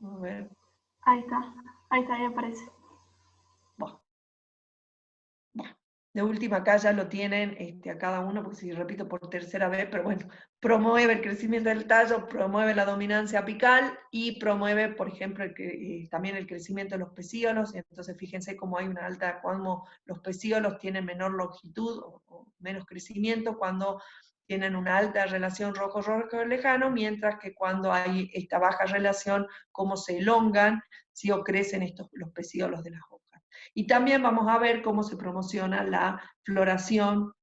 A ver. Ahí está, ahí aparece. Bah, bah. De última acá ya lo tienen a cada uno, porque si repito por tercera vez, pero bueno, promueve el crecimiento del tallo, promueve la dominancia apical y promueve, por ejemplo, también el crecimiento de los pecíolos. Entonces fíjense cómo hay una alta, cuando los pecíolos tienen menor longitud o menos crecimiento, cuando tienen una alta relación rojo-rojo lejano, mientras que cuando hay esta baja relación, cómo se elongan, ¿sí? O crecen los pecíolos de las hojas. Y también vamos a ver cómo se promociona la floración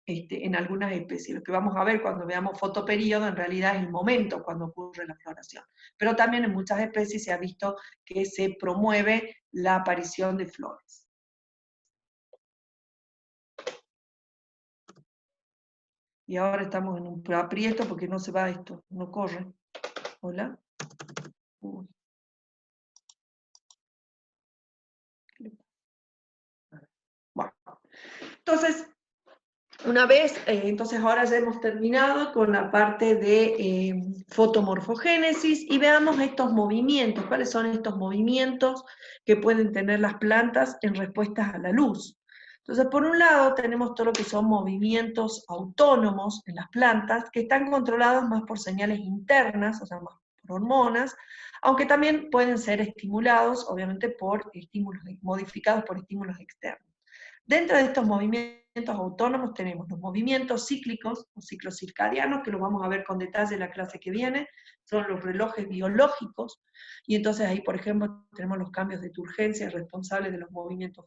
en algunas especies. Lo que vamos a ver cuando veamos fotoperíodo en realidad es el momento cuando ocurre la floración. Pero también en muchas especies se ha visto que se promueve la aparición de flores. Y ahora estamos en un aprieto porque no se va esto, no corre. Hola. Uy. Bueno, entonces una vez, entonces ahora ya hemos terminado con la parte de fotomorfogénesis y veamos estos movimientos, cuáles son estos movimientos que pueden tener las plantas en respuesta a la luz. Entonces, por un lado, tenemos todo lo que son movimientos autónomos en las plantas, que están controlados más por señales internas, o sea, más por hormonas, aunque también pueden ser estimulados, obviamente, por estímulos, modificados por estímulos externos. Dentro de estos movimientos autónomos tenemos los movimientos cíclicos o ciclos circadianos, que los vamos a ver con detalle en la clase que viene, son los relojes biológicos, y entonces ahí, por ejemplo, tenemos los cambios de turgencia responsables de los movimientos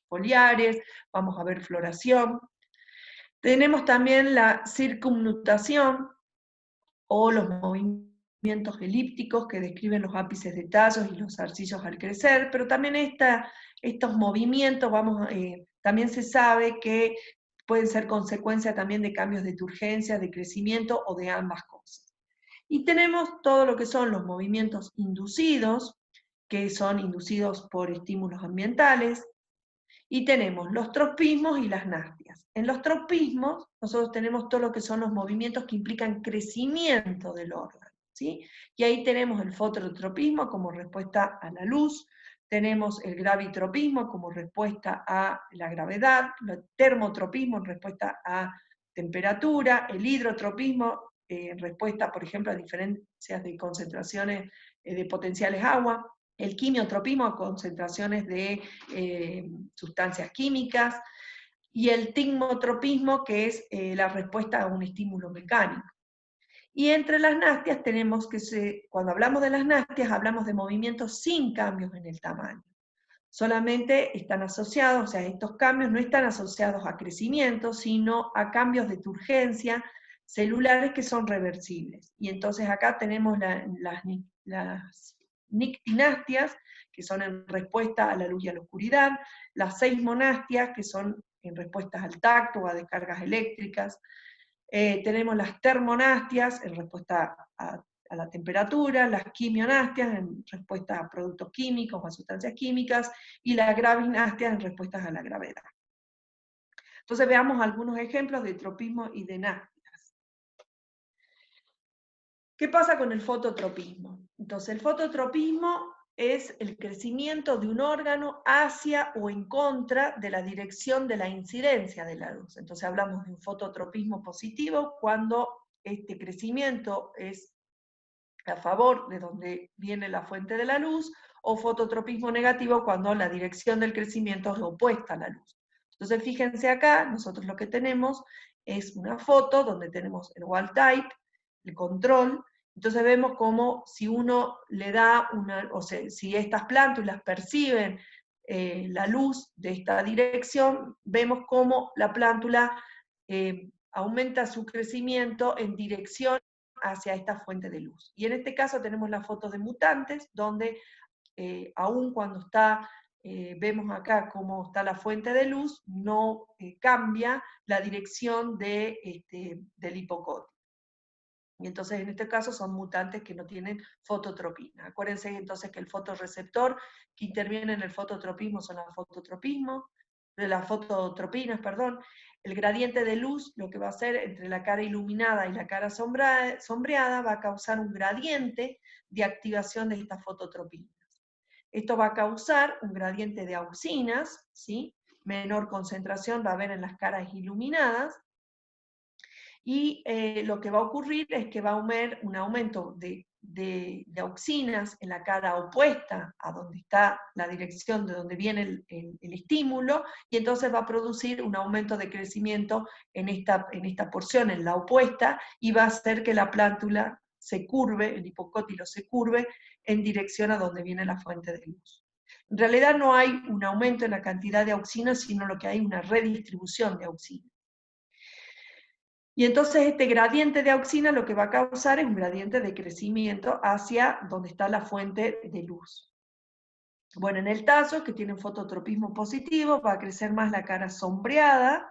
foliares, vamos a ver floración. Tenemos también la circunutación, o los movimientos elípticos que describen los ápices de tallos y los zarcillos al crecer, pero también estos movimientos, también se sabe que pueden ser consecuencia también de cambios de turgencia, de crecimiento o de ambas cosas. Y tenemos todo lo que son los movimientos inducidos, que son inducidos por estímulos ambientales, y tenemos los tropismos y las nastias. En los tropismos, nosotros tenemos todo lo que son los movimientos que implican crecimiento del órgano, ¿sí? Y ahí tenemos el fototropismo como respuesta a la luz, tenemos el gravitropismo como respuesta a la gravedad, el termotropismo en respuesta a temperatura, el hidrotropismo en respuesta, por ejemplo, a diferencias de concentraciones de potenciales agua, el quimiotropismo a concentraciones de sustancias químicas, y el tigmotropismo, que es la respuesta a un estímulo mecánico. Y entre las nastias tenemos que, cuando hablamos de las nastias, hablamos de movimientos sin cambios en el tamaño. Solamente están asociados, o sea, estos cambios no están asociados a crecimiento, sino a cambios de turgencia celulares que son reversibles. Y entonces acá tenemos las nictinastias, que son en respuesta a la luz y a la oscuridad, las seismonastias, que son en respuestas al tacto o a descargas eléctricas, tenemos las termonastias en respuesta a la temperatura, las quimionastias en respuesta a productos químicos o a sustancias químicas, y las gravinastias en respuestas a la gravedad. Entonces veamos algunos ejemplos de tropismo y de nastias. ¿Qué pasa con el fototropismo? Entonces el fototropismo es el crecimiento de un órgano hacia o en contra de la dirección de la incidencia de la luz. Entonces hablamos de un fototropismo positivo cuando este crecimiento es a favor de donde viene la fuente de la luz, o fototropismo negativo cuando la dirección del crecimiento es opuesta a la luz. Entonces fíjense acá, nosotros lo que tenemos es una foto donde tenemos el wild type, el control. Entonces vemos como si uno le da o sea, si estas plántulas perciben la luz de esta dirección, vemos cómo la plántula aumenta su crecimiento en dirección hacia esta fuente de luz. Y en este caso tenemos las fotos de mutantes, donde aún cuando vemos acá cómo está la fuente de luz, no cambia la dirección del hipocótico. Y entonces en este caso son mutantes que no tienen fototropina. Acuérdense entonces que el fotorreceptor que interviene en el fototropismo son los fototropismos, de las fototropinas, perdón, el gradiente de luz, lo que va a hacer entre la cara iluminada y la cara sombreada, va a causar un gradiente de activación de estas fototropinas. Esto va a causar un gradiente de auxinas, ¿sí? Menor concentración va a haber en las caras iluminadas, y lo que va a ocurrir es que va a haber un aumento de auxinas en la cara opuesta a donde está la dirección de donde viene el estímulo, y entonces va a producir un aumento de crecimiento en esta porción, en la opuesta, y va a hacer que la plántula se curve, el hipocótilo se curve en dirección a donde viene la fuente de luz. En realidad no hay un aumento en la cantidad de auxinas, sino lo que hay una redistribución de auxinas. Y entonces este gradiente de auxina lo que va a causar es un gradiente de crecimiento hacia donde está la fuente de luz. Bueno, en el tallo, que tiene un fototropismo positivo, va a crecer más la cara sombreada,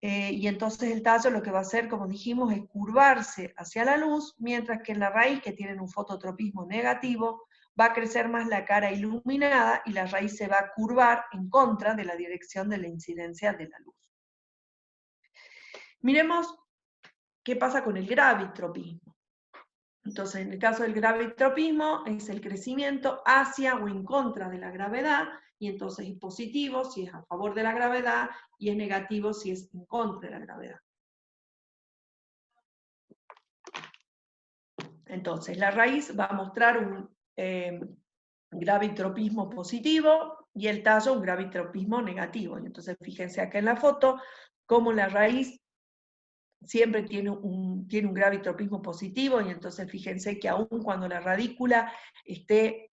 y entonces el tallo lo que va a hacer, como dijimos, es curvarse hacia la luz, mientras que en la raíz, que tienen un fototropismo negativo, va a crecer más la cara iluminada y la raíz se va a curvar en contra de la dirección de la incidencia de la luz. Miremos qué pasa con el gravitropismo. Entonces, en el caso del gravitropismo, es el crecimiento hacia o en contra de la gravedad, y entonces es positivo si es a favor de la gravedad, y es negativo si es en contra de la gravedad. Entonces, la raíz va a mostrar un gravitropismo positivo, y el tallo un gravitropismo negativo. Y entonces, fíjense acá en la foto, cómo la raíz siempre tiene un gravitropismo positivo, y entonces fíjense que aún cuando la radícula esté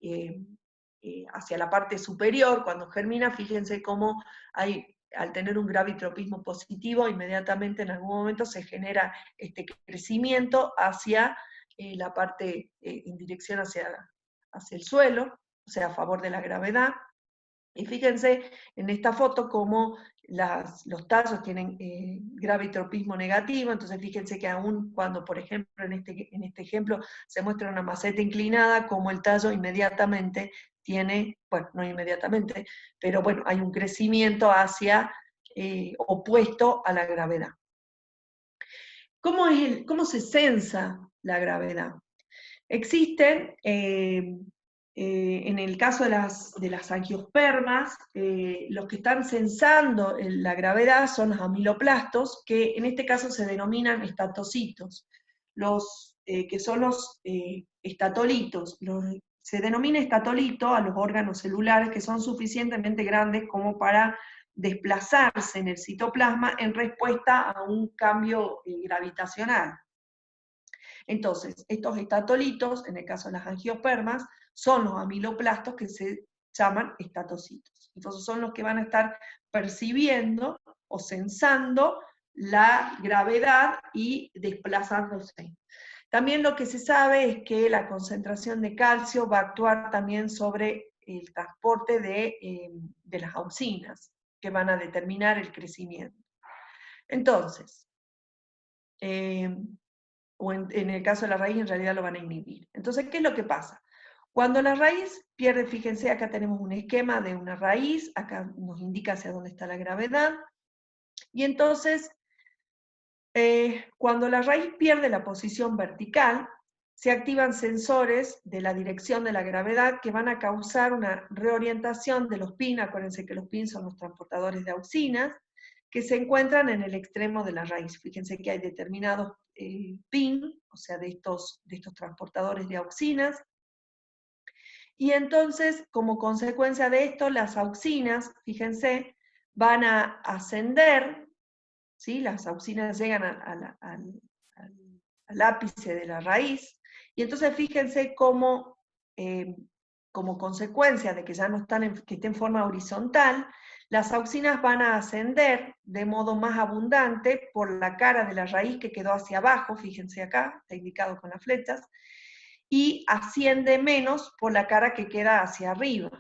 hacia la parte superior, cuando germina, fíjense cómo al tener un gravitropismo positivo, inmediatamente en algún momento se genera este crecimiento hacia la parte en dirección hacia el suelo, o sea, a favor de la gravedad. Y fíjense en esta foto cómo los tallos tienen gravitropismo negativo, entonces fíjense que aún cuando, por ejemplo, en este ejemplo se muestra una maceta inclinada, como el tallo inmediatamente tiene, bueno, no inmediatamente, pero bueno, hay un crecimiento hacia opuesto a la gravedad. ¿Cómo se sensa la gravedad? Existen en el caso de las angiospermas, los que están sensando la gravedad son los amiloplastos, que en este caso se denominan estatocitos, que son los estatolitos. Se denomina estatolito a los órganos celulares que son suficientemente grandes como para desplazarse en el citoplasma en respuesta a un cambio gravitacional. Entonces, estos estatolitos, en el caso de las angiospermas, son los amiloplastos que se llaman estatocitos. Entonces son los que van a estar percibiendo o sensando la gravedad y desplazándose. También lo que se sabe es que la concentración de calcio va a actuar también sobre el transporte de las auxinas, que van a determinar el crecimiento. Entonces, o en el caso de la raíz en realidad lo van a inhibir. Entonces, ¿qué es lo que pasa? Cuando la raíz pierde, fíjense, acá tenemos un esquema de una raíz, acá nos indica hacia dónde está la gravedad, y entonces, cuando la raíz pierde la posición vertical, se activan sensores de la dirección de la gravedad que van a causar una reorientación de los PIN, acuérdense que los PIN son los transportadores de auxinas, que se encuentran en el extremo de la raíz. Fíjense que hay determinados PIN, o sea, de estos transportadores de auxinas, y entonces, como consecuencia de esto, las auxinas, fíjense, van a ascender, ¿sí? Las auxinas llegan al ápice de la raíz, y entonces fíjense cómo, como consecuencia de que ya no están que esté en forma horizontal, las auxinas van a ascender de modo más abundante por la cara de la raíz que quedó hacia abajo, fíjense acá, está indicado con las flechas, y asciende menos por la cara que queda hacia arriba,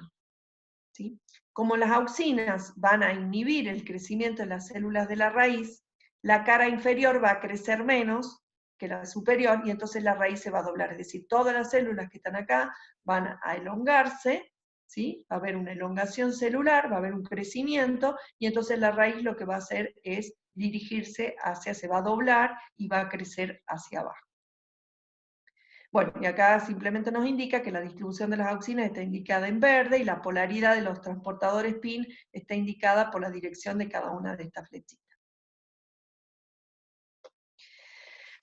¿sí? Como las auxinas van a inhibir el crecimiento de las células de la raíz, la cara inferior va a crecer menos que la superior, y entonces la raíz se va a doblar, es decir, todas las células que están acá van a elongarse, ¿sí? Va a haber una elongación celular, va a haber un crecimiento, y entonces la raíz lo que va a hacer es dirigirse hacia, se va a doblar y va a crecer hacia abajo. Bueno, y acá simplemente nos indica que la distribución de las auxinas está indicada en verde y la polaridad de los transportadores PIN está indicada por la dirección de cada una de estas flechitas.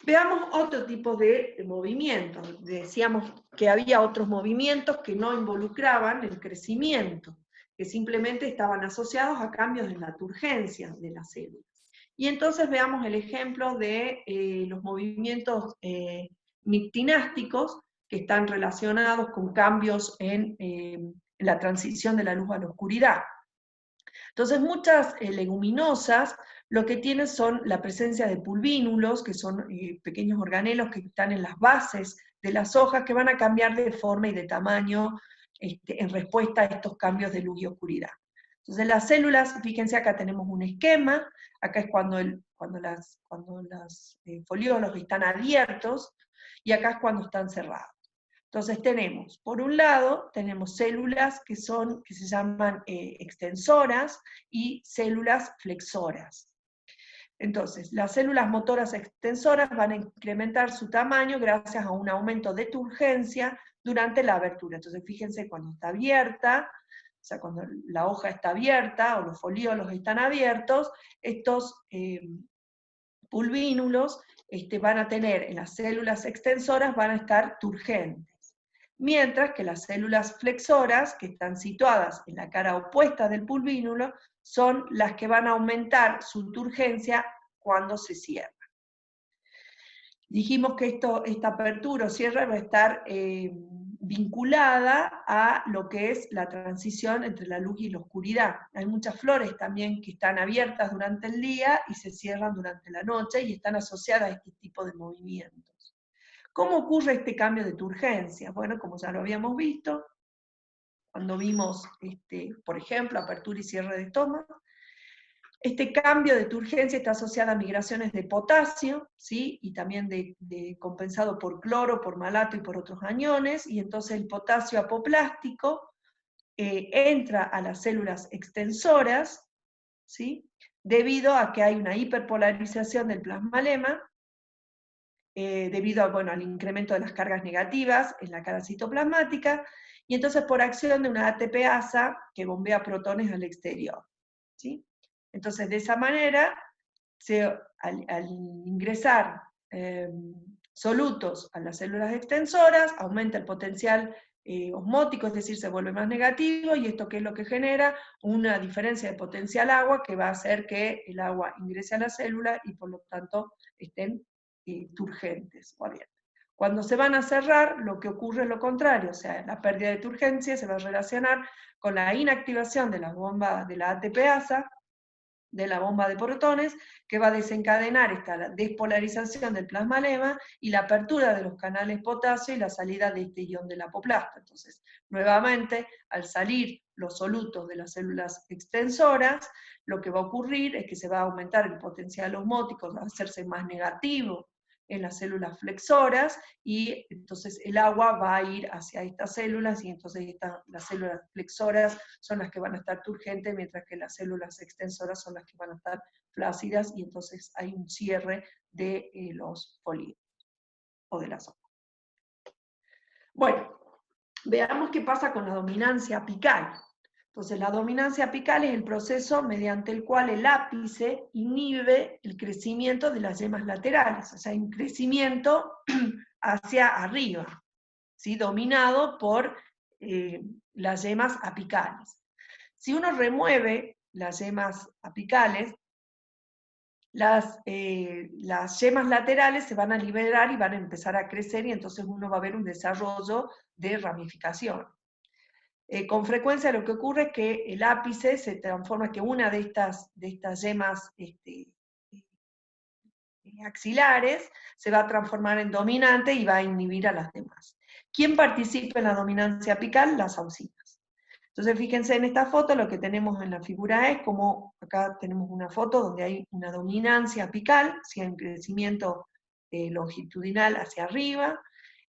Veamos otro tipo de movimientos. Decíamos que había otros movimientos que no involucraban el crecimiento, que simplemente estaban asociados a cambios en la turgencia de las células. Y entonces veamos el ejemplo de los movimientos mictinásticos, que están relacionados con cambios en la transición de la luz a la oscuridad. Entonces, muchas leguminosas lo que tienen son la presencia de pulvínulos, que son pequeños organelos que están en las bases de las hojas, que van a cambiar de forma y de tamaño en respuesta a estos cambios de luz y oscuridad. Entonces, las células, fíjense, acá tenemos un esquema, acá es cuando los foliolos están abiertos, y acá es cuando están cerrados. Entonces tenemos, por un lado, tenemos células que se llaman extensoras y células flexoras. Entonces, las células motoras extensoras van a incrementar su tamaño gracias a un aumento de turgencia durante la abertura. Entonces, fíjense, cuando está abierta, o sea, cuando la hoja está abierta o los folíolos están abiertos, estos pulvínulos van a tener, en las células extensoras van a estar turgentes. Mientras que las células flexoras, que están situadas en la cara opuesta del pulvínulo, son las que van a aumentar su turgencia cuando se cierra. Dijimos que esta apertura o cierre va a estar vinculada a lo que es la transición entre la luz y la oscuridad. Hay muchas flores también que están abiertas durante el día y se cierran durante la noche y están asociadas a este tipo de movimientos. ¿Cómo ocurre este cambio de turgencia? Bueno, como ya lo habíamos visto, cuando vimos, por ejemplo, apertura y cierre de estoma, este cambio de turgencia está asociado a migraciones de potasio, ¿sí? Y también compensado por cloro, por malato y por otros aniones, y entonces el potasio apoplástico entra a las células extensoras, ¿sí? Debido a que hay una hiperpolarización del plasmalema, debido al incremento de las cargas negativas en la cara citoplasmática, y entonces por acción de una ATPasa que bombea protones al exterior, ¿sí? Entonces, de esa manera, al ingresar solutos a las células extensoras, aumenta el potencial osmótico, es decir, se vuelve más negativo, y esto ¿qué es lo que genera? Una diferencia de potencial agua que va a hacer que el agua ingrese a la célula y por lo tanto estén turgentes o abiertas. Cuando se van a cerrar, lo que ocurre es lo contrario, o sea, la pérdida de turgencia se va a relacionar con la inactivación de la bomba de la ATPasa, de la bomba de protones, que va a desencadenar esta despolarización del plasmalema y la apertura de los canales potasio y la salida de este ion del apoplasta. Entonces, nuevamente, al salir los solutos de las células extensoras, lo que va a ocurrir es que se va a aumentar el potencial osmótico, va a hacerse más negativo en las células flexoras, y entonces el agua va a ir hacia estas células, y entonces las células flexoras son las que van a estar turgentes, mientras que las células extensoras son las que van a estar flácidas, y entonces hay un cierre de los folíolos o de las hojas. Bueno, veamos qué pasa con la dominancia apical. Entonces, la dominancia apical es el proceso mediante el cual el ápice inhibe el crecimiento de las yemas laterales, o sea, hay un crecimiento hacia arriba, ¿sí? Dominado por las yemas apicales. Si uno remueve las yemas apicales, las yemas laterales se van a liberar y van a empezar a crecer, y entonces uno va a ver un desarrollo de ramificación. Con frecuencia lo que ocurre es que el ápice se transforma, que una de estas yemas axilares se va a transformar en dominante y va a inhibir a las demás. ¿Quién participa en la dominancia apical? Las auxinas. Entonces fíjense en esta foto, lo que tenemos en la figura es como, acá tenemos una foto donde hay una dominancia apical, si hay un crecimiento longitudinal hacia arriba.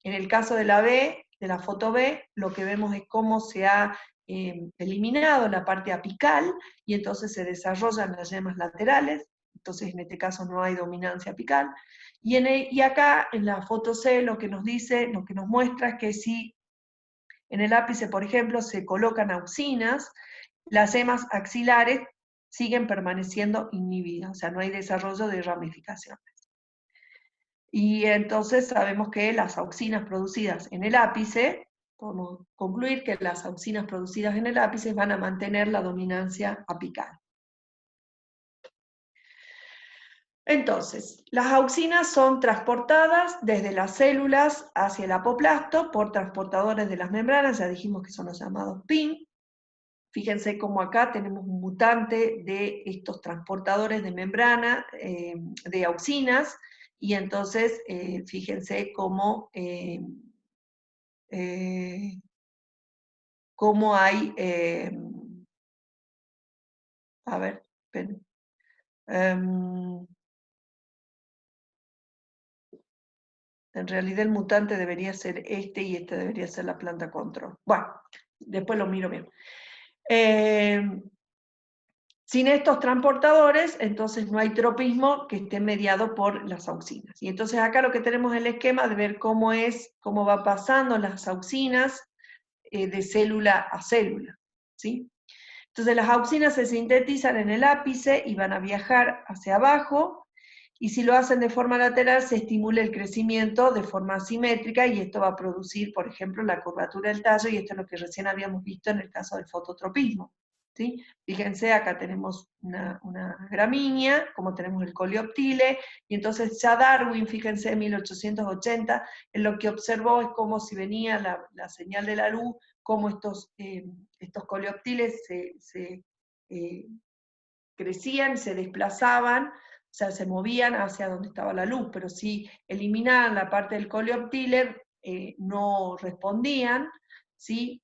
En el caso de la B, de la foto B, lo que vemos es cómo se ha eliminado la parte apical, y entonces se desarrollan las yemas laterales, entonces en este caso no hay dominancia apical, y acá en la foto C lo que nos dice, lo que nos muestra es que si en el ápice, por ejemplo, se colocan auxinas, las yemas axilares siguen permaneciendo inhibidas, o sea, no hay desarrollo de ramificaciones. Y entonces sabemos que las auxinas producidas en el ápice, podemos concluir que las auxinas producidas en el ápice van a mantener la dominancia apical. Entonces, las auxinas son transportadas desde las células hacia el apoplasto por transportadores de las membranas, ya dijimos que son los llamados PIN. Fíjense cómo acá tenemos un mutante de estos transportadores de membrana, de auxinas, y entonces fíjense cómo hay, a ver, esperen, en realidad el mutante debería ser este y este debería ser la planta control. Bueno, después lo miro bien. Sin estos transportadores, entonces no hay tropismo que esté mediado por las auxinas. Y entonces acá lo que tenemos es el esquema de ver cómo va pasando las auxinas de célula a célula, ¿sí? Entonces las auxinas se sintetizan en el ápice y van a viajar hacia abajo, y si lo hacen de forma lateral se estimula el crecimiento de forma asimétrica, y esto va a producir, por ejemplo, la curvatura del tallo, y esto es lo que recién habíamos visto en el caso del fototropismo. ¿Sí? Fíjense, acá tenemos una gramínea, como tenemos el coleoptile, y entonces ya Darwin, fíjense, en 1880, en lo que observó es como si venía la señal de la luz, cómo estos coleoptiles se crecían, se desplazaban, o sea, se movían hacia donde estaba la luz, pero si eliminaban la parte del coleoptile, no respondían, ¿sí?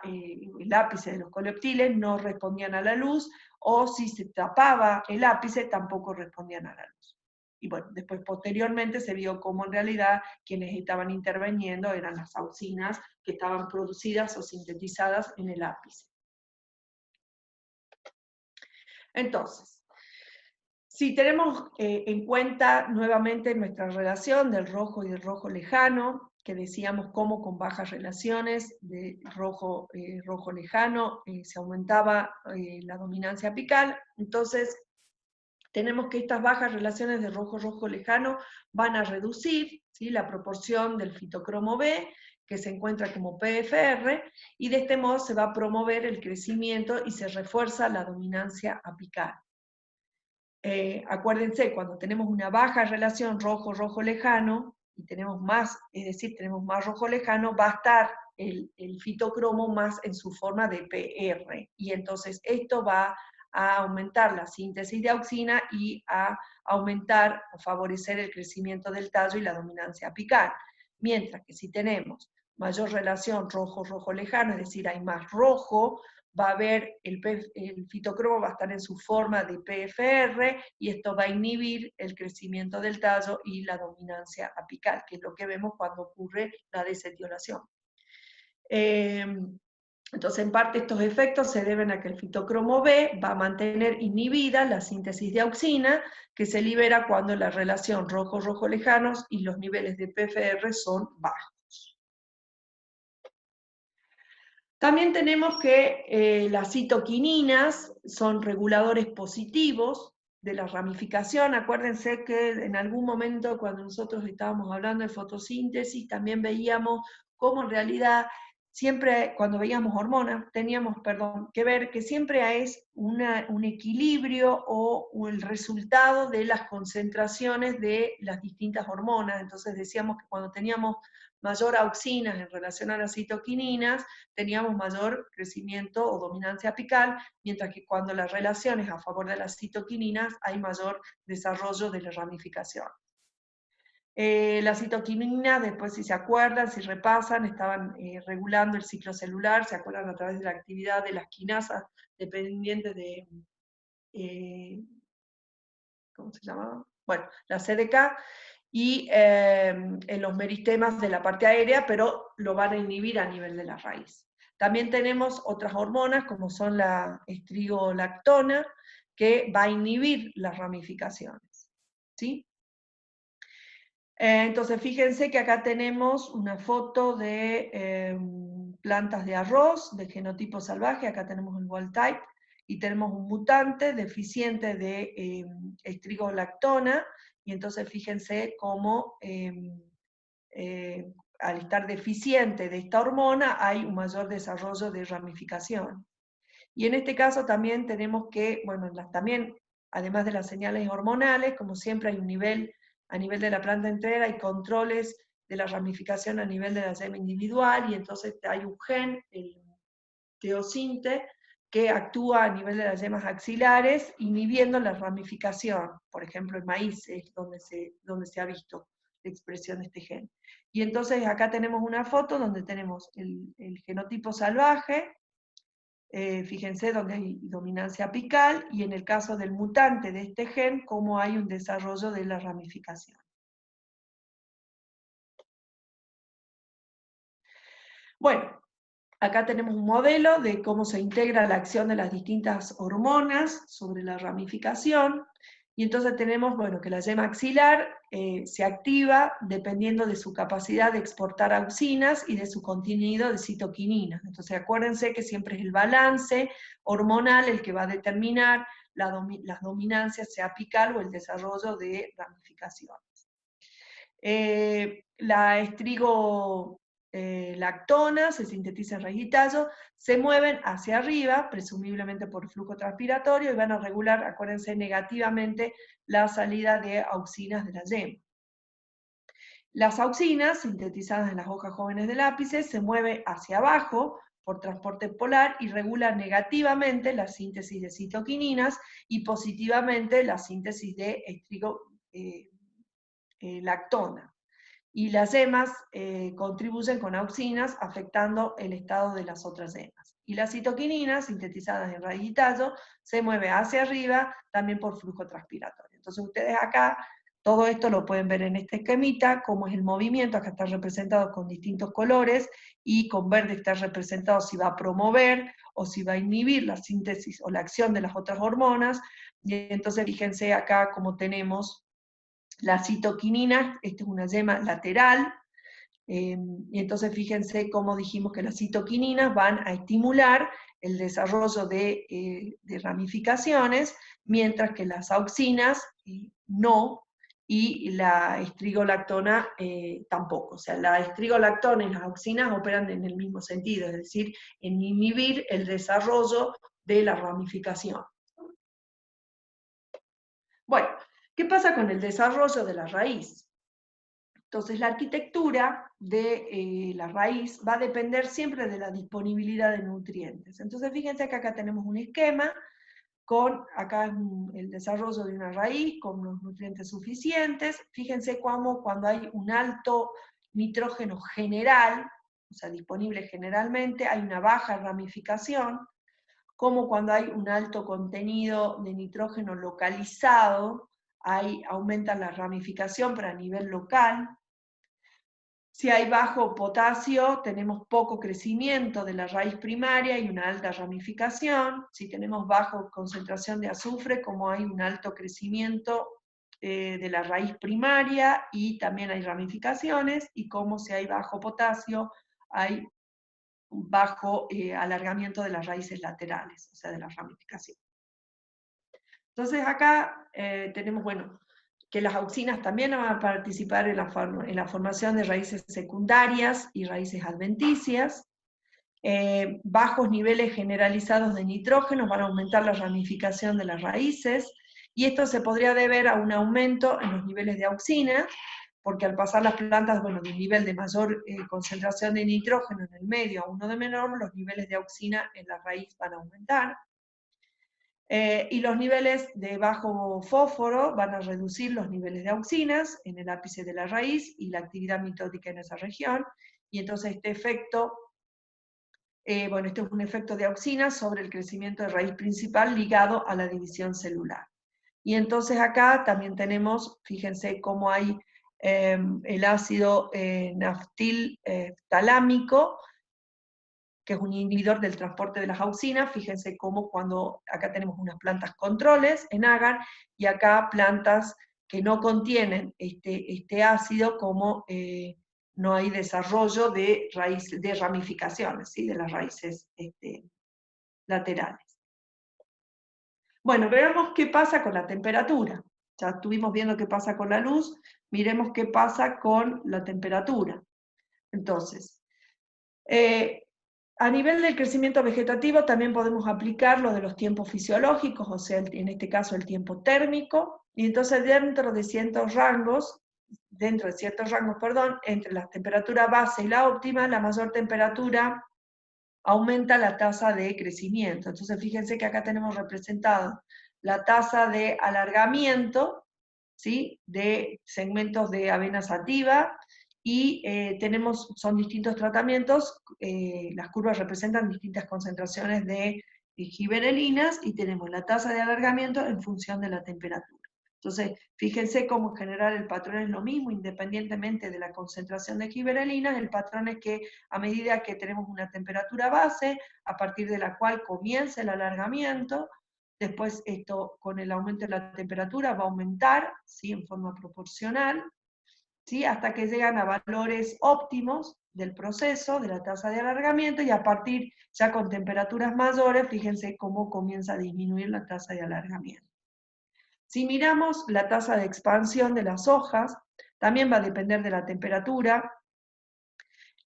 El ápice de los coleoptiles no respondían a la luz, o si se tapaba el ápice tampoco respondían a la luz. Y bueno, después posteriormente se vio cómo en realidad quienes estaban interviniendo eran las auxinas que estaban producidas o sintetizadas en el ápice. Entonces, si tenemos en cuenta nuevamente nuestra relación del rojo y del rojo lejano, que decíamos cómo con bajas relaciones de rojo lejano se aumentaba la dominancia apical, entonces tenemos que estas bajas relaciones de rojo lejano van a reducir, ¿sí?, la proporción del fitocromo B, que se encuentra como PFR, y de este modo se va a promover el crecimiento y se refuerza la dominancia apical. Acuérdense, cuando tenemos una baja relación rojo lejano, y tenemos más, es decir, tenemos más rojo lejano, va a estar el fitocromo más en su forma de PR, y entonces esto va a aumentar la síntesis de auxina y a aumentar o favorecer el crecimiento del tallo y la dominancia apical. Mientras que si tenemos mayor relación rojo lejano, es decir, hay más rojo, va a haber el fitocromo va a estar en su forma de PFR, y esto va a inhibir el crecimiento del tallo y la dominancia apical, que es lo que vemos cuando ocurre la desetiolación. Entonces, en parte estos efectos se deben a que el fitocromo B va a mantener inhibida la síntesis de auxina, que se libera cuando la relación rojo lejanos y los niveles de PFR son bajos. También tenemos que las citoquininas son reguladores positivos de la ramificación. Acuérdense que en algún momento cuando nosotros estábamos hablando de fotosíntesis también veíamos cómo en realidad siempre cuando veíamos hormonas teníamos, que ver que siempre es un equilibrio o el resultado de las concentraciones de las distintas hormonas. Entonces decíamos que cuando teníamos mayor auxinas en relación a las citoquininas, teníamos mayor crecimiento o dominancia apical, mientras que cuando las relaciones a favor de las citoquininas hay mayor desarrollo de la ramificación. Las citoquininas, después si se acuerdan, si repasan, estaban regulando el ciclo celular, se acuerdan a través de la actividad de las quinasas dependientes de, ¿cómo se llamaba? Bueno, la CDK, y en los meristemas de la parte aérea, pero lo van a inhibir a nivel de la raíz. También tenemos otras hormonas, como son la estrigolactona, que va a inhibir las ramificaciones, ¿sí? Entonces, fíjense que acá tenemos una foto de plantas de arroz, de genotipo salvaje, acá tenemos el wild type, y tenemos un mutante deficiente de estrigolactona, y entonces fíjense cómo al estar deficiente de esta hormona hay un mayor desarrollo de ramificación. Y en este caso también tenemos que, bueno, también, además de las señales hormonales, como siempre hay un nivel, a nivel de la planta entera, hay controles de la ramificación a nivel de la yema individual, y entonces hay un gen, el teosinte, que actúa a nivel de las yemas axilares, inhibiendo la ramificación. Por ejemplo, el maíz es donde se ha visto la expresión de este gen. Y entonces acá tenemos una foto donde tenemos el genotipo salvaje, fíjense donde hay dominancia apical, y en el caso del mutante de este gen, cómo hay un desarrollo de la ramificación. Bueno, acá tenemos un modelo de cómo se integra la acción de las distintas hormonas sobre la ramificación, y entonces tenemos, bueno, que la yema axilar se activa dependiendo de su capacidad de exportar auxinas y de su contenido de citoquininas. Entonces acuérdense que siempre es el balance hormonal el que va a determinar las dominancias, sea apical o el desarrollo de ramificaciones. La estrigolactona se sintetiza en raíz y tallo, se mueven hacia arriba, presumiblemente por flujo transpiratorio, y van a regular, acuérdense, negativamente la salida de auxinas de la yema. Las auxinas, sintetizadas en las hojas jóvenes del ápice, se mueven hacia abajo por transporte polar y regula negativamente la síntesis de citoquininas y positivamente la síntesis de estrigolactona. Y las yemas contribuyen con auxinas, afectando el estado de las otras yemas. Y las citoquininas, sintetizadas en raíz y tallo, se mueve hacia arriba también por flujo transpiratorio. Entonces ustedes acá, todo esto lo pueden ver en este esquemita, cómo es el movimiento. Acá está representado con distintos colores, y con verde está representado si va a promover o si va a inhibir la síntesis o la acción de las otras hormonas. Y entonces fíjense acá cómo tenemos la citoquinina, esta es una yema lateral, y entonces fíjense cómo dijimos que las citoquininas van a estimular el desarrollo de ramificaciones, mientras que las auxinas no, y la estrigolactona tampoco. O sea, la estrigolactona y las auxinas operan en el mismo sentido, es decir, en inhibir el desarrollo de la ramificación. Bueno, ¿qué pasa con el desarrollo de la raíz? Entonces, la arquitectura de la raíz va a depender siempre de la disponibilidad de nutrientes. Entonces, fíjense que acá tenemos un esquema con acá el desarrollo de una raíz con los nutrientes suficientes. Fíjense cómo cuando hay un alto nitrógeno general, o sea, disponible generalmente, hay una baja ramificación, como cuando hay un alto contenido de nitrógeno localizado, aumenta la ramificación, pero a nivel local. Si hay bajo potasio, tenemos poco crecimiento de la raíz primaria y una alta ramificación. Si tenemos baja concentración de azufre, como hay un alto crecimiento de la raíz primaria y también hay ramificaciones, y como si hay bajo potasio, hay bajo alargamiento de las raíces laterales, o sea, de la ramificación. Entonces acá tenemos, bueno, que las auxinas también van a participar en la formación de raíces secundarias y raíces adventicias. Bajos niveles generalizados de nitrógeno van a aumentar la ramificación de las raíces, y esto se podría deber a un aumento en los niveles de auxina, porque al pasar las plantas, bueno, de un nivel de mayor concentración de nitrógeno en el medio a uno de menor, los niveles de auxina en la raíz van a aumentar. Y los niveles de bajo fósforo van a reducir los niveles de auxinas en el ápice de la raíz y la actividad mitótica en esa región, y entonces este efecto, bueno, este es un efecto de auxinas sobre el crecimiento de raíz principal ligado a la división celular. Y entonces acá también tenemos, fíjense cómo hay el ácido naftiltalámico, que es un inhibidor del transporte de las auxinas. Fíjense cómo cuando acá tenemos unas plantas controles en agar, y acá plantas que no contienen este ácido, como no hay desarrollo de ramificaciones, ¿sí? De las raíces laterales. Bueno, veamos qué pasa con la temperatura. Ya estuvimos viendo qué pasa con la luz, miremos qué pasa con la temperatura. Entonces, a nivel del crecimiento vegetativo también podemos aplicar lo de los tiempos fisiológicos, o sea, en este caso el tiempo térmico, y entonces dentro de ciertos rangos, entre la temperatura base y la óptima, la mayor temperatura aumenta la tasa de crecimiento. Entonces fíjense que acá tenemos representado la tasa de alargamiento, ¿sí? De segmentos de avena sativa, y son distintos tratamientos, las curvas representan distintas concentraciones de giberelinas, y tenemos la tasa de alargamiento en función de la temperatura. Entonces, fíjense cómo en general el patrón es lo mismo, independientemente de la concentración de giberelinas. El patrón es que a medida que tenemos una temperatura base, a partir de la cual comienza el alargamiento, después esto con el aumento de la temperatura va a aumentar, ¿sí? En forma proporcional, ¿sí? Hasta que llegan a valores óptimos del proceso, de la tasa de alargamiento, y a partir ya con temperaturas mayores, fíjense cómo comienza a disminuir la tasa de alargamiento. Si miramos la tasa de expansión de las hojas, también va a depender de la temperatura,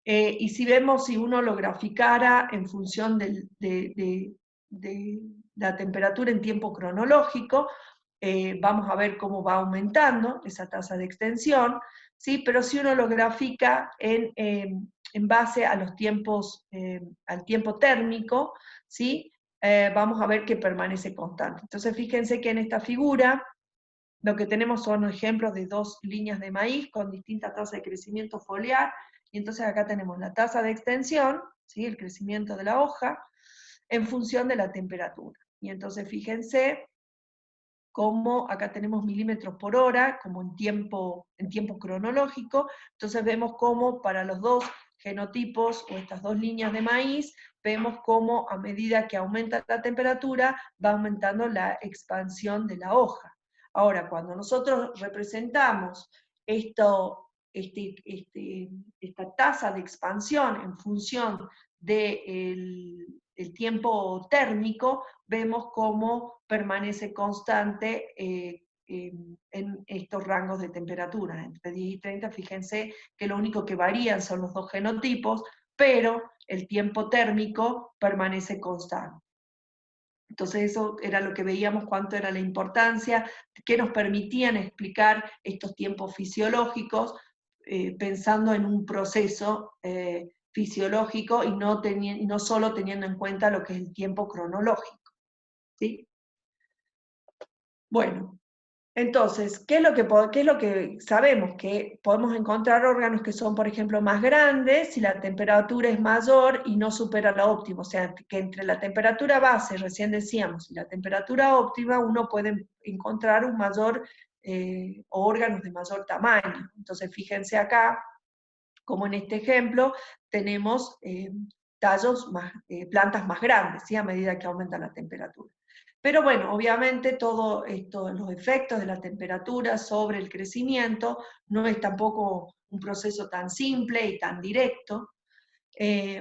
y si vemos, si uno lo graficara en función de la temperatura en tiempo cronológico, vamos a ver cómo va aumentando esa tasa de extensión, ¿sí? Pero si uno lo grafica en base a los tiempos, al tiempo térmico, ¿sí? Vamos a ver que permanece constante. Entonces fíjense que en esta figura lo que tenemos son ejemplos de dos líneas de maíz con distintas tasas de crecimiento foliar, y entonces acá tenemos la tasa de extensión, ¿sí? El crecimiento de la hoja, en función de la temperatura. Y entonces fíjense cómo acá tenemos milímetros por hora, como en tiempo cronológico. Entonces vemos cómo para los dos genotipos, o estas dos líneas de maíz, vemos cómo a medida que aumenta la temperatura, va aumentando la expansión de la hoja. Ahora, cuando nosotros representamos esta tasa de expansión en función del tiempo térmico, vemos cómo permanece constante en estos rangos de temperatura, entre 10 y 30, fíjense que lo único que varían son los dos genotipos, pero el tiempo térmico permanece constante. Entonces eso era lo que veíamos, cuánto era la importancia, que nos permitían explicar estos tiempos fisiológicos, pensando en un proceso fisiológico, y no solo teniendo en cuenta lo que es el tiempo cronológico, ¿sí? Bueno, entonces, ¿qué es lo que sabemos? Que podemos encontrar órganos que son, por ejemplo, más grandes si la temperatura es mayor y no supera la óptima. O sea, que entre la temperatura base, recién decíamos, y la temperatura óptima, uno puede encontrar un mayor, o órganos de mayor tamaño. Entonces, fíjense acá, como en este ejemplo, tenemos plantas más grandes, ¿sí? A medida que aumenta la temperatura. Pero bueno, obviamente todos los efectos de la temperatura sobre el crecimiento no es tampoco un proceso tan simple y tan directo,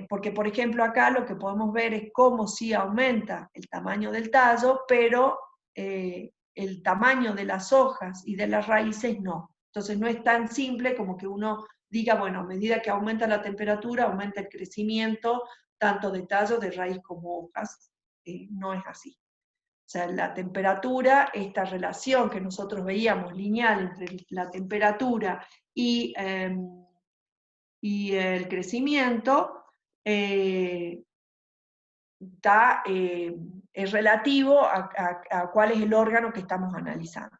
porque por ejemplo acá lo que podemos ver es cómo sí aumenta el tamaño del tallo, pero el tamaño de las hojas y de las raíces no. Entonces no es tan simple como que uno diga, bueno, a medida que aumenta la temperatura, aumenta el crecimiento tanto de tallo, de raíz como hojas. No es así. O sea, la temperatura, esta relación que nosotros veíamos lineal entre la temperatura y el crecimiento, es relativo a cuál es el órgano que estamos analizando.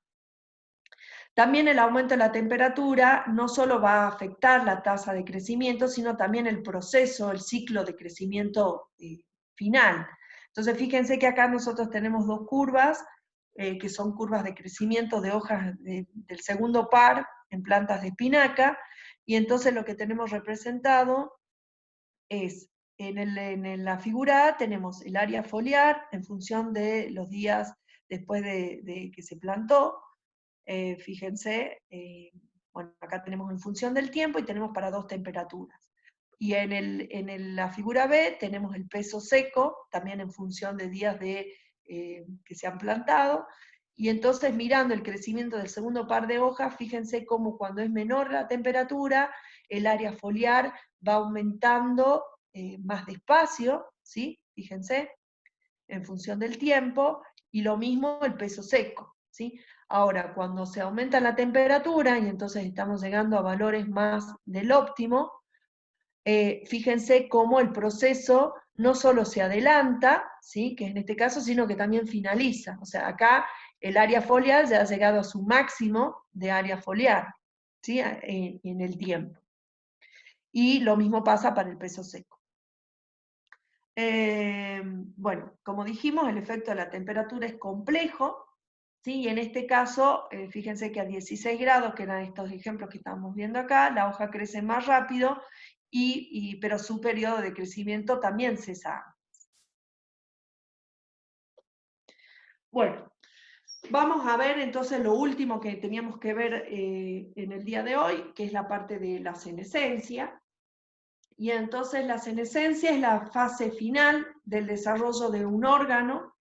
También el aumento de la temperatura no solo va a afectar la tasa de crecimiento, sino también el proceso, el ciclo de crecimiento final. Entonces fíjense que acá nosotros tenemos dos curvas, que son curvas de crecimiento de hojas del segundo par, en plantas de espinaca, y entonces lo que tenemos representado es, en la figura A tenemos el área foliar en función de los días después de que se plantó. Fíjense, bueno, acá tenemos en función del tiempo y tenemos para 2 temperaturas. Y en la figura B tenemos el peso seco, también en función de días que se han plantado. Y entonces, mirando el crecimiento del segundo par de hojas, fíjense cómo cuando es menor la temperatura, el área foliar va aumentando más despacio, ¿sí? Fíjense, en función del tiempo, y lo mismo el peso seco, ¿sí? Ahora, cuando se aumenta la temperatura, y entonces estamos llegando a valores más del óptimo, fíjense cómo el proceso no solo se adelanta, ¿sí? Que es en este caso, sino que también finaliza. O sea, acá el área foliar ya ha llegado a su máximo de área foliar, ¿sí? En el tiempo. Y lo mismo pasa para el peso seco. Bueno, como dijimos, el efecto de la temperatura es complejo, ¿sí? Y en este caso, fíjense que a 16 grados, que eran estos ejemplos que estamos viendo acá, la hoja crece más rápido, pero su periodo de crecimiento también cesa. Bueno, vamos a ver entonces lo último que teníamos que ver en el día de hoy, que es la parte de la senescencia. Y entonces la senescencia es la fase final del desarrollo de un órgano.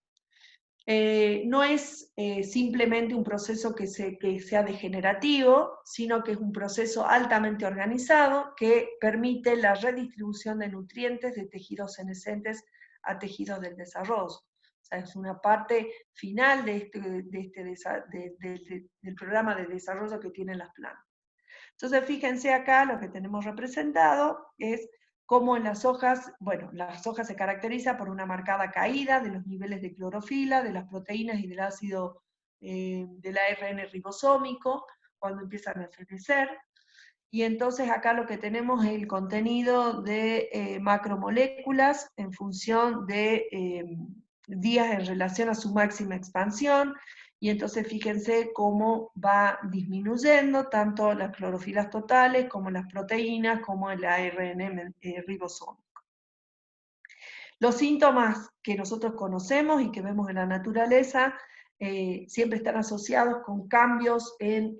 No es simplemente un proceso que sea degenerativo, sino que es un proceso altamente organizado que permite la redistribución de nutrientes de tejidos senescentes a tejidos del desarrollo. O sea, es una parte final del programa de desarrollo que tienen las plantas. Entonces, fíjense acá, lo que tenemos representado es cómo en las hojas, bueno, las hojas se caracterizan por una marcada caída de los niveles de clorofila, de las proteínas y del ácido del ARN ribosómico, cuando empiezan a fenecer. Y entonces acá lo que tenemos es el contenido de macromoléculas en función de días en relación a su máxima expansión, y entonces fíjense cómo va disminuyendo tanto las clorofilas totales como las proteínas, como el ARN ribosómico. Los síntomas que nosotros conocemos y que vemos en la naturaleza siempre están asociados con cambios en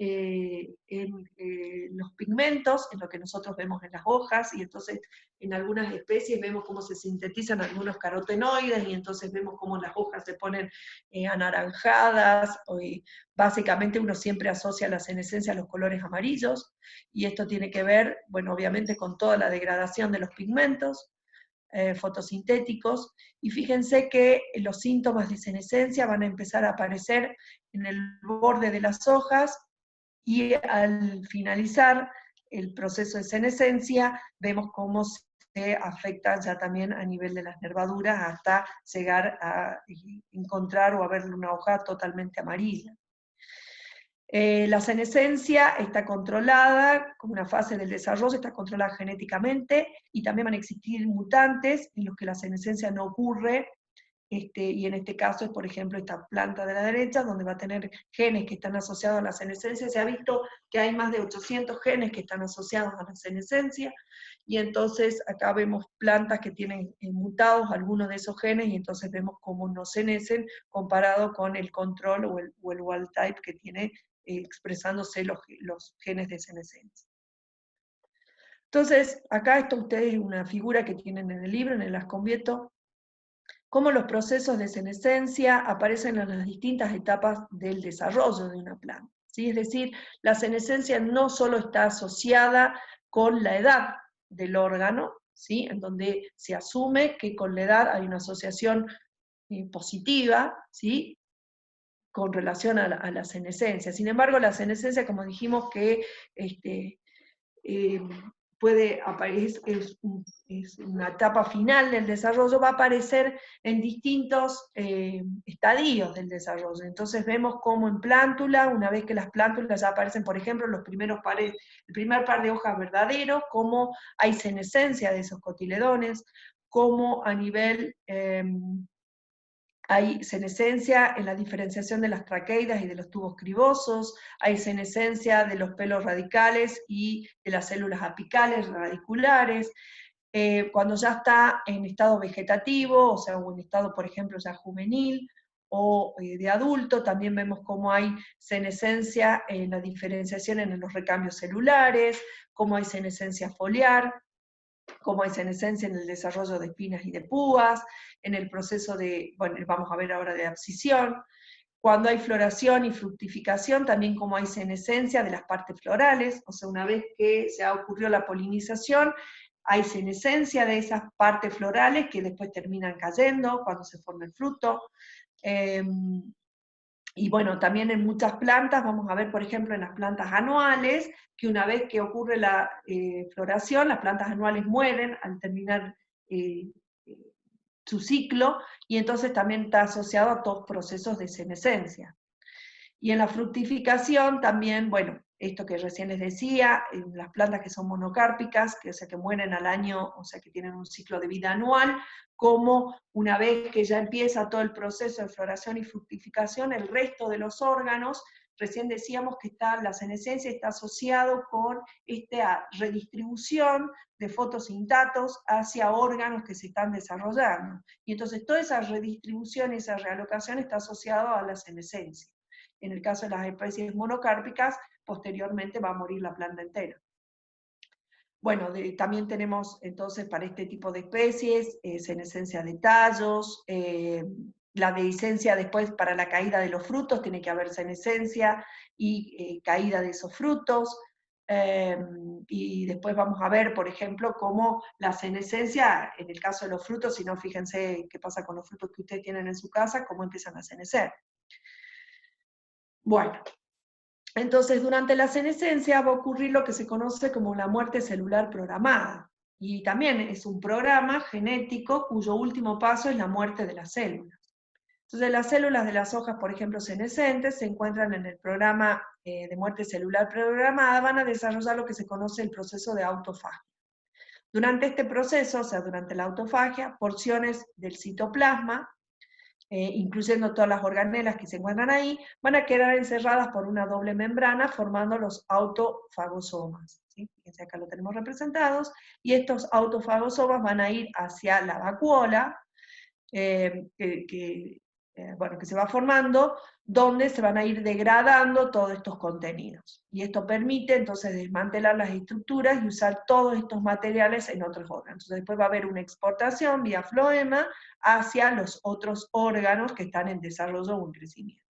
los pigmentos, en lo que nosotros vemos en las hojas, y entonces en algunas especies vemos cómo se sintetizan algunos carotenoides, y entonces vemos cómo las hojas se ponen anaranjadas, y básicamente uno siempre asocia la senescencia a los colores amarillos, y esto tiene que ver, bueno, obviamente con toda la degradación de los pigmentos fotosintéticos, y fíjense que los síntomas de senescencia van a empezar a aparecer en el borde de las hojas, y al finalizar el proceso de senescencia vemos cómo se afecta ya también a nivel de las nervaduras hasta llegar a encontrar o a ver una hoja totalmente amarilla. La senescencia está controlada, como una fase del desarrollo, está controlada genéticamente, y también van a existir mutantes en los que la senescencia no ocurre, y en este caso es, por ejemplo, esta planta de la derecha, donde va a tener genes que están asociados a la senescencia. Se ha visto que hay más de 800 genes que están asociados a la senescencia, y entonces acá vemos plantas que tienen mutados algunos de esos genes, y entonces vemos cómo no senecen comparado con el control o el wild type que tiene expresándose los genes de senescencia. Entonces, acá esto ustedes una figura que tienen en el libro, en el Asconvieto, cómo los procesos de senescencia aparecen en las distintas etapas del desarrollo de una planta, ¿sí? Es decir, la senescencia no solo está asociada con la edad del órgano, ¿sí? En donde se asume que con la edad hay una asociación positiva, ¿sí? Con relación a la senescencia. Sin embargo, la senescencia, como dijimos, que puede aparecer, es una etapa final del desarrollo, va a aparecer en distintos estadios del desarrollo. Entonces vemos cómo en plántula, una vez que las plántulas ya aparecen, por ejemplo, el primer par de hojas verdaderos, cómo hay senescencia de esos cotiledones, cómo a nivel hay senescencia en la diferenciación de las traqueidas y de los tubos cribosos, hay senescencia de los pelos radicales y de las células apicales radiculares. Cuando ya está en estado vegetativo, o sea, o en estado, por ejemplo, ya juvenil o de adulto, también vemos cómo hay senescencia en la diferenciación en los recambios celulares, cómo hay senescencia foliar, cómo hay senescencia en el desarrollo de espinas y de púas, en el proceso de, bueno, vamos a ver ahora de abscisión, cuando hay floración y fructificación, también como hay senescencia de las partes florales, o sea, una vez que se ha ocurrido la polinización, hay senescencia de esas partes florales que después terminan cayendo cuando se forma el fruto. Y bueno, también en muchas plantas, vamos a ver por ejemplo en las plantas anuales, que una vez que ocurre la floración, las plantas anuales mueren al terminar eh, su ciclo, y entonces también está asociado a todos procesos de senescencia. Y en la fructificación también, bueno, esto que recién les decía, en las plantas que son monocárpicas, que, o sea, que mueren al año, o sea, que tienen un ciclo de vida anual, como una vez que ya empieza todo el proceso de floración y fructificación, el resto de los órganos, recién decíamos que la senescencia está asociado con esta redistribución de fotosintatos hacia órganos que se están desarrollando. Y entonces toda esa redistribución, esa realocación está asociada a la senescencia. En el caso de las especies monocárpicas, posteriormente va a morir la planta entera. Bueno, también tenemos entonces para este tipo de especies senescencia de tallos, la dehiscencia después para la caída de los frutos, tiene que haber senescencia y caída de esos frutos. Y después vamos a ver, por ejemplo, cómo la senescencia, en el caso de los frutos, si no, fíjense qué pasa con los frutos que ustedes tienen en su casa, cómo empiezan a senecer. Bueno, entonces durante la senescencia va a ocurrir lo que se conoce como la muerte celular programada. Y también es un programa genético cuyo último paso es la muerte de las células. Entonces las células de las hojas, por ejemplo, senescentes, se encuentran en el programa de muerte celular programada, van a desarrollar lo que se conoce el proceso de autofagia. Durante este proceso, o sea, durante la autofagia, porciones del citoplasma, incluyendo todas las organelas que se encuentran ahí, van a quedar encerradas por una doble membrana formando los autofagosomas. ¿Sí? Fíjense, acá lo tenemos representados, y estos autofagosomas van a ir hacia la vacuola, bueno, que se va formando, donde se van a ir degradando todos estos contenidos. Y esto permite entonces desmantelar las estructuras y usar todos estos materiales en otros órganos. Entonces después va a haber una exportación vía floema hacia los otros órganos que están en desarrollo o en crecimiento.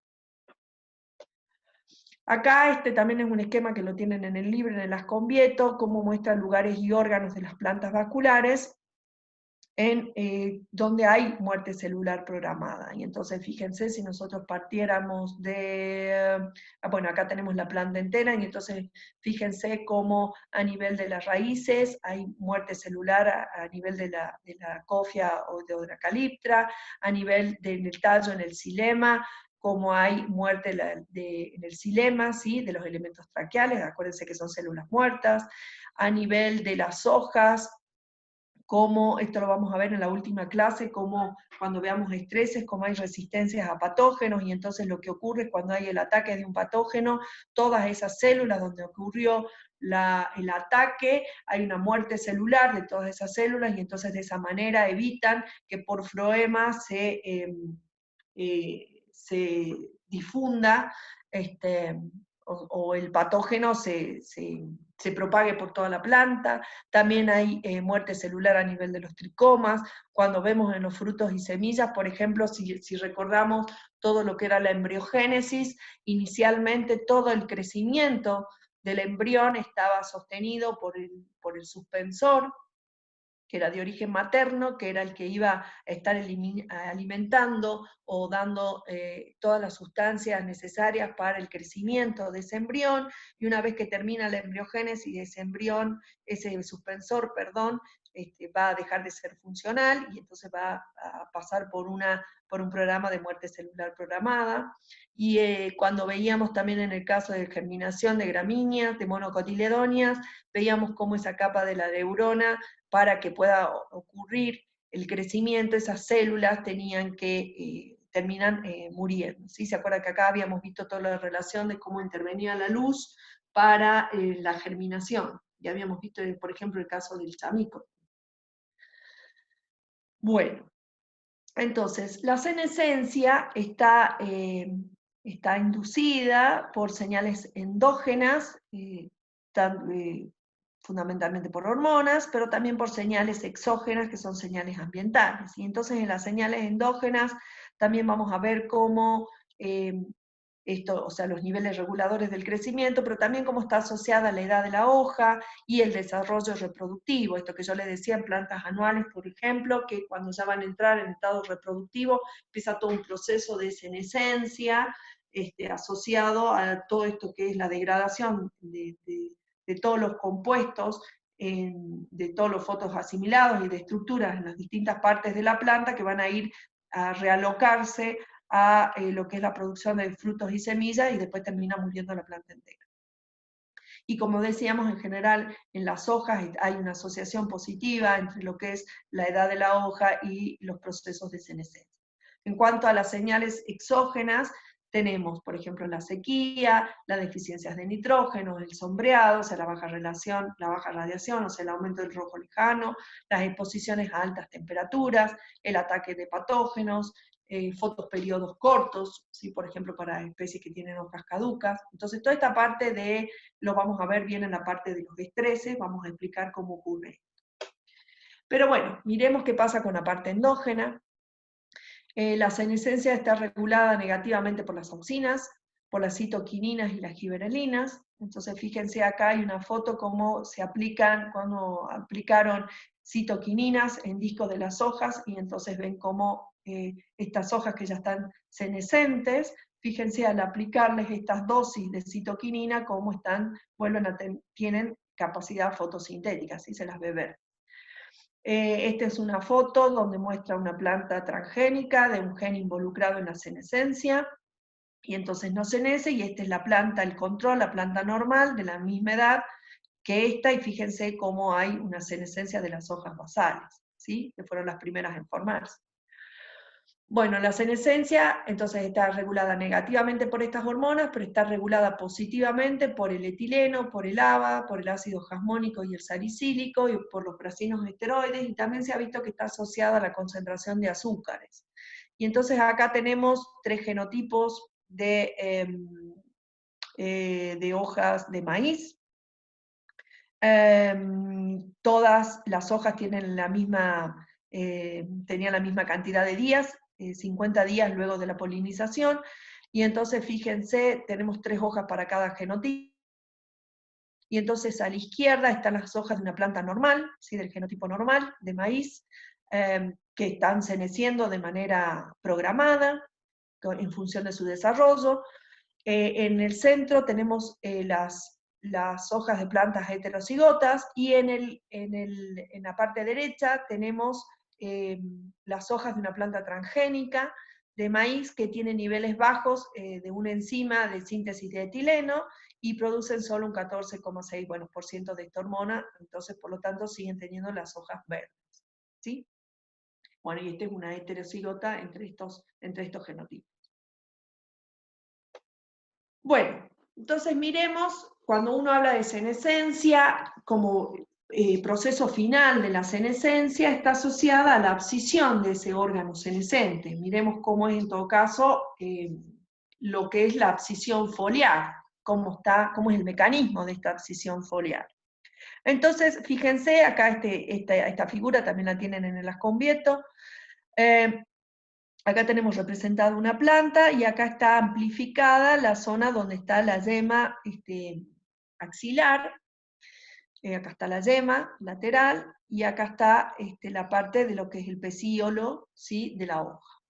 Acá este también es un esquema que lo tienen en el libro, en el Asconvieto, cómo muestra lugares y órganos de las plantas vasculares en donde hay muerte celular programada. Y entonces fíjense, si nosotros partiéramos de, bueno, acá tenemos la planta entera, y entonces fíjense cómo a nivel de las raíces hay muerte celular a nivel de la cofia o de Odracaliptra, a nivel del tallo en el xilema, como hay muerte en el xilema, ¿sí? De los elementos traqueales, acuérdense que son células muertas, a nivel de las hojas, como esto lo vamos a ver en la última clase, como cuando veamos estreses, como hay resistencias a patógenos, y entonces lo que ocurre es cuando hay el ataque de un patógeno, todas esas células donde ocurrió el ataque, hay una muerte celular de todas esas células, y entonces de esa manera evitan que por floema se difunda o el patógeno se propague por toda la planta. También hay muerte celular a nivel de los tricomas. Cuando vemos en los frutos y semillas, por ejemplo, si recordamos todo lo que era la embriogénesis, inicialmente todo el crecimiento del embrión estaba sostenido por el suspensor, que era de origen materno, que era el que iba a estar alimentando o dando todas las sustancias necesarias para el crecimiento de ese embrión, y una vez que termina la embriogénesis de ese embrión, ese suspensor, perdón, va a dejar de ser funcional, y entonces va a pasar por un programa de muerte celular programada. Y cuando veíamos también en el caso de germinación de gramíneas, de monocotiledonias, veíamos cómo esa capa de la neurona, para que pueda ocurrir el crecimiento, esas células tenían que terminan muriendo, ¿sí? ¿Se acuerdan que acá habíamos visto toda la relación de cómo intervenía la luz para la germinación? Ya habíamos visto, por ejemplo, el caso del chamico. Bueno, entonces, la senescencia está inducida por señales endógenas, fundamentalmente por hormonas, pero también por señales exógenas, que son señales ambientales. Y entonces en las señales endógenas también vamos a ver cómo esto, o sea, los niveles reguladores del crecimiento, pero también cómo está asociada la edad de la hoja y el desarrollo reproductivo. Esto que yo les decía en plantas anuales, por ejemplo, que cuando ya van a entrar en estado reproductivo, empieza todo un proceso de senescencia, asociado a todo esto que es la degradación de todos los compuestos, de todos los fotos asimilados y de estructuras en las distintas partes de la planta que van a ir a realocarse a lo que es la producción de frutos y semillas, y después termina muriendo la planta entera. Y como decíamos, en general en las hojas hay una asociación positiva entre lo que es la edad de la hoja y los procesos de senescencia. En cuanto a las señales exógenas, tenemos, por ejemplo, la sequía, las deficiencias de nitrógeno, el sombreado, o sea, la baja radiación, o sea, el aumento del rojo lejano, las exposiciones a altas temperaturas, el ataque de patógenos, fotoperiodos cortos, ¿sí? Por ejemplo, para especies que tienen hojas caducas. Entonces, toda esta parte lo vamos a ver bien en la parte de los estreses, vamos a explicar cómo ocurre. Pero bueno, miremos qué pasa con la parte endógena. La senescencia está regulada negativamente por las auxinas, por las citoquininas y las gibberelinas. Entonces, fíjense acá hay una foto cómo se aplican, cuando aplicaron citoquininas en discos de las hojas, y entonces ven cómo estas hojas que ya están senescentes, fíjense al aplicarles estas dosis de citoquinina, cómo tienen capacidad fotosintética, así se las ve ver. Esta es una foto donde muestra una planta transgénica de un gen involucrado en la senescencia, y entonces no senece, y esta es la planta, el control, la planta normal, de la misma edad que esta, y fíjense cómo hay una senescencia de las hojas basales, ¿sí? Que fueron las primeras en formarse. Bueno, la senescencia entonces está regulada negativamente por estas hormonas, pero está regulada positivamente por el etileno, por el ABA, por el ácido jasmónico y el salicílico, y por los pracinos esteroides, y también se ha visto que está asociada a la concentración de azúcares. Y entonces acá tenemos 3 genotipos de hojas de maíz. Todas las hojas tienen tenían la misma cantidad de días, 50 días luego de la polinización, y entonces fíjense, tenemos 3 hojas para cada genotipo, y entonces a la izquierda están las hojas de una planta normal, ¿sí? Del genotipo normal, de maíz, que están seneciendo de manera programada, en función de su desarrollo. En el centro tenemos las hojas de plantas heterocigotas, y en la parte derecha tenemos las hojas de una planta transgénica de maíz que tiene niveles bajos de una enzima de síntesis de etileno, y producen solo un 14,6% bueno, de esta hormona, entonces por lo tanto siguen teniendo las hojas verdes, ¿sí? Bueno, y esta es una heterocigota entre estos genotipos. Bueno, entonces miremos, cuando uno habla de senescencia, como proceso final de la senescencia, está asociada a la abscisión de ese órgano senescente. Miremos cómo es en todo caso lo que es la abscisión foliar, cómo es el mecanismo de esta abscisión foliar. Entonces, fíjense, acá esta figura también la tienen en el Ascombieto. Acá tenemos representada una planta, y acá está amplificada la zona donde está la yema axilar. Acá está la yema lateral, y acá está la parte de lo que es el pecíolo, ¿sí? De la hoja.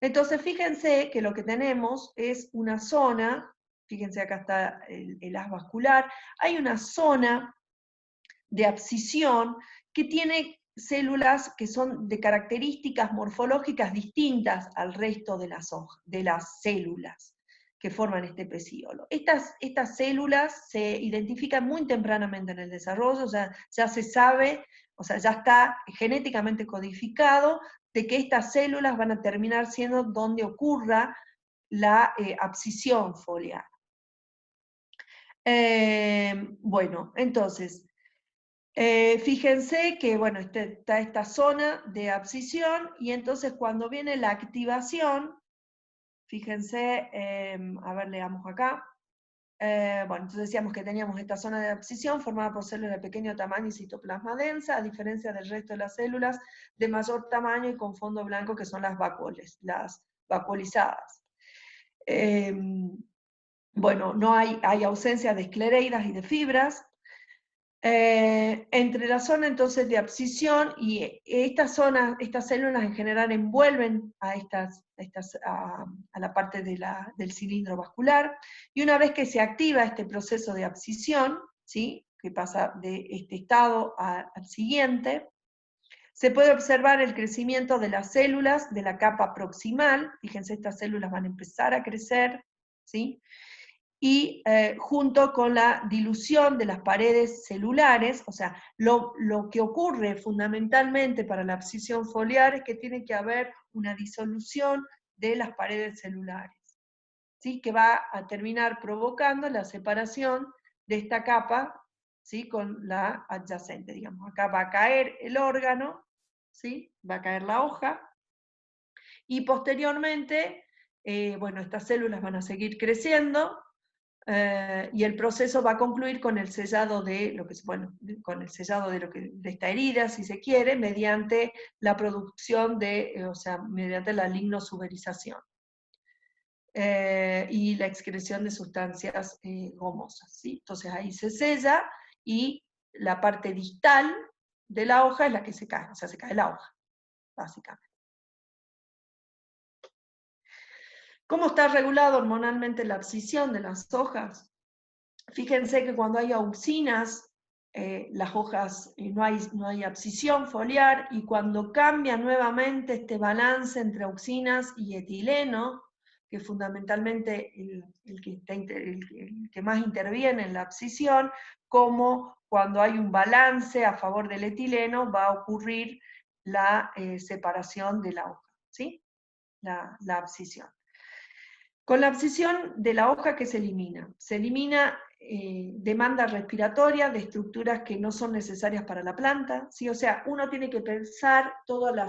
Entonces fíjense que lo que tenemos es una zona, fíjense acá está el haz vascular, hay una zona de abscisión que tiene células que son de características morfológicas distintas al resto de las células que forman este pecíolo. Estas células se identifican muy tempranamente en el desarrollo, ya se sabe, o sea, ya está genéticamente codificado de que estas células van a terminar siendo donde ocurra la abscisión foliar. Bueno, entonces, fíjense que, bueno, está esta zona de abscisión, y entonces cuando viene la activación, fíjense, a ver, leamos acá. Bueno, entonces decíamos que teníamos esta zona de abscisión formada por células de pequeño tamaño y citoplasma densa, a diferencia del resto de las células de mayor tamaño y con fondo blanco, que son las vacuolizadas. Bueno, no hay ausencia de esclereidas y de fibras. Entre la zona entonces de abscisión y estas células en general envuelven a la parte del cilindro vascular, y una vez que se activa este proceso de abscisión, ¿sí?, que pasa de este estado al siguiente, se puede observar el crecimiento de las células de la capa proximal. Fíjense, estas células van a empezar a crecer, ¿sí?, y junto con la dilución de las paredes celulares. O sea, lo que ocurre fundamentalmente para la abscisión foliar es que tiene que haber una disolución de las paredes celulares, ¿sí?, que va a terminar provocando la separación de esta capa, ¿sí?, con la adyacente, digamos. Acá va a caer el órgano, ¿sí?, va a caer la hoja, y posteriormente, bueno, estas células van a seguir creciendo, y el proceso va a concluir con el sellado de de esta herida, si se quiere, mediante la producción o sea, mediante la lignosuberización y la excreción de sustancias gomosas, ¿sí? Entonces ahí se sella, y la parte distal de la hoja es la que se cae, o sea, se cae la hoja, básicamente. ¿Cómo está regulado hormonalmente la abscisión de las hojas? Fíjense que cuando hay auxinas, las hojas, no hay abscisión foliar, y cuando cambia nuevamente este balance entre auxinas y etileno, que es fundamentalmente el que más interviene en la abscisión, como cuando hay un balance a favor del etileno, va a ocurrir la separación de la hoja, ¿sí?, la abscisión. Con la abscisión de la hoja, ¿qué se elimina? Se elimina demanda respiratoria de estructuras que no son necesarias para la planta, ¿sí? O sea, uno tiene que pensar toda la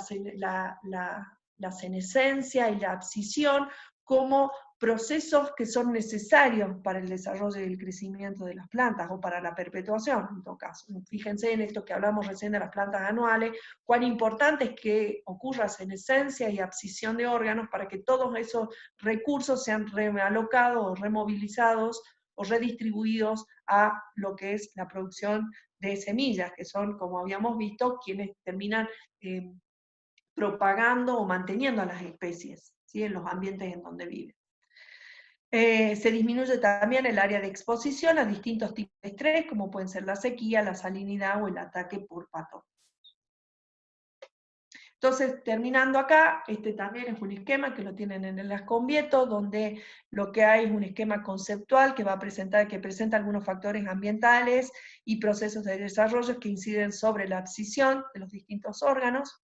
senescencia y la abscisión como procesos que son necesarios para el desarrollo y el crecimiento de las plantas, o para la perpetuación, en todo caso. Fíjense en esto que hablamos recién de las plantas anuales, cuán importante es que ocurra senescencia y abscisión de órganos para que todos esos recursos sean realocados o removilizados o redistribuidos a lo que es la producción de semillas, que son, como habíamos visto, quienes terminan propagando o manteniendo a las especies, ¿sí?, en los ambientes en donde viven. Se disminuye también el área de exposición a distintos tipos de estrés, como pueden ser la sequía, la salinidad o el ataque por patógenos. Entonces, terminando acá, este también es un esquema que lo tienen en el Ascombieto, donde lo que hay es un esquema conceptual que presenta algunos factores ambientales y procesos de desarrollo que inciden sobre la abscisión de los distintos órganos.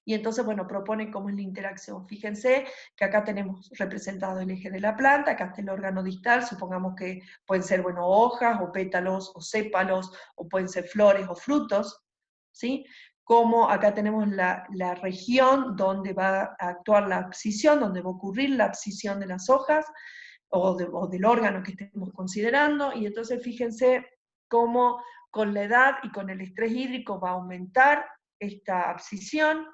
Y entonces, bueno, propone cómo es la interacción. Fíjense que acá tenemos representado el eje de la planta, acá está el órgano distal, supongamos que pueden ser, bueno, hojas, o pétalos, o sépalos, o pueden ser flores o frutos, ¿sí? Como acá tenemos la región donde va a actuar la abscisión, donde va a ocurrir la abscisión de las hojas, o del órgano que estemos considerando, y entonces fíjense cómo con la edad y con el estrés hídrico va a aumentar esta abscisión,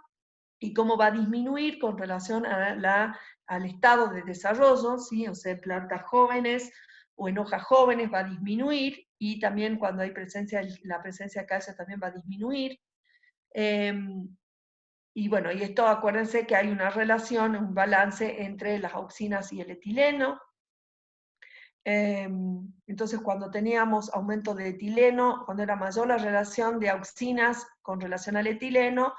y cómo va a disminuir con relación al estado de desarrollo, ¿sí? O sea, en plantas jóvenes o en hojas jóvenes va a disminuir, y también cuando hay la presencia de calcio también va a disminuir. Y bueno, y esto, acuérdense que hay una relación, un balance entre las auxinas y el etileno. Entonces, cuando teníamos aumento de etileno, cuando era mayor la relación de auxinas con relación al etileno,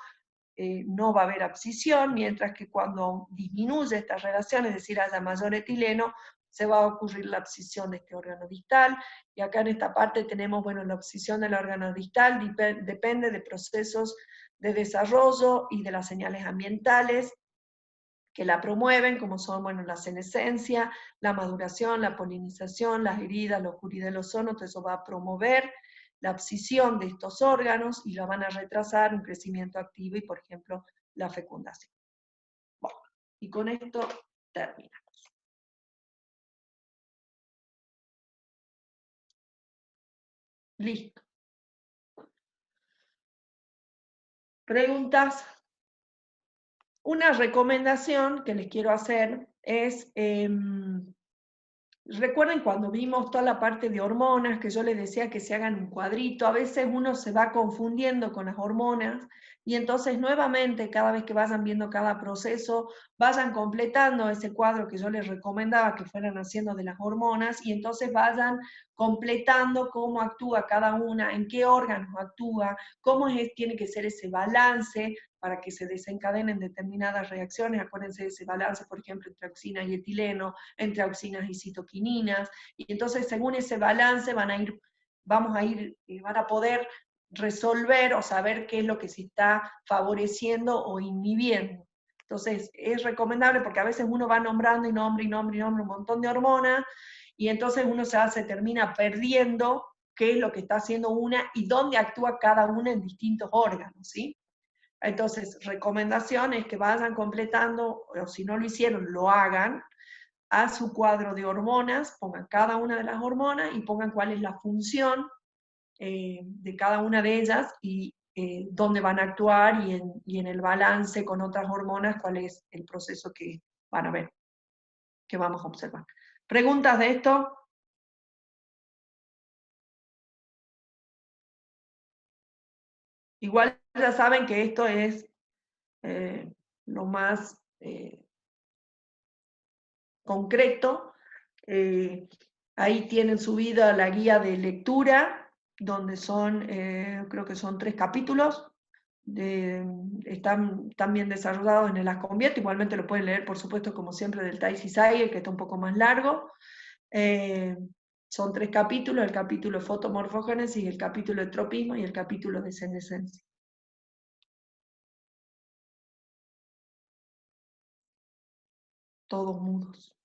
no va a haber abscisión, mientras que cuando disminuye esta relación, es decir, haya mayor etileno, se va a ocurrir la abscisión de este órgano distal. Y acá en esta parte tenemos, bueno, la abscisión del órgano distal depende de procesos de desarrollo y de las señales ambientales que la promueven, como son, bueno, la senescencia, la maduración, la polinización, las heridas, la oscuridad del ozono. Todo eso va a promover la abscisión de estos órganos y la van a retrasar un crecimiento activo y, por ejemplo, la fecundación. Bueno, y con esto terminamos. Listo. ¿Preguntas? Una recomendación que les quiero hacer es, recuerden cuando vimos toda la parte de hormonas, que yo les decía que se hagan un cuadrito, a veces uno se va confundiendo con las hormonas, y entonces nuevamente cada vez que vayan viendo cada proceso, vayan completando ese cuadro que yo les recomendaba que fueran haciendo de las hormonas, y entonces vayan completando cómo actúa cada una, en qué órganos actúa, cómo tiene que ser ese balance para que se desencadenen determinadas reacciones. Acuérdense de ese balance, por ejemplo, entre auxina y etileno, entre auxinas y citoquininas, y entonces según ese balance van a poder resolver o saber qué es lo que se está favoreciendo o inhibiendo. Entonces es recomendable porque a veces uno va nombrando y nombra un montón de hormonas, y entonces uno se termina perdiendo qué es lo que está haciendo una y dónde actúa cada una en distintos órganos, ¿sí? Entonces, recomendación es que vayan completando, o si no lo hicieron, lo hagan, a su cuadro de hormonas, pongan cada una de las hormonas y pongan cuál es la función de cada una de ellas y dónde van a actuar y en el balance con otras hormonas, cuál es el proceso que van a ver, que vamos a observar. ¿Preguntas de esto? Igual ya saben que esto es lo más concreto. Ahí tienen subida la guía de lectura, donde son, creo que son 3 capítulos, están también desarrollados en el Asconvierto, igualmente lo pueden leer, por supuesto, como siempre, del Taisi Sager, que está un poco más largo. Son 3 capítulos, el capítulo de fotomorfogénesis, el capítulo de tropismo y el capítulo de senescencia. Todos mudos.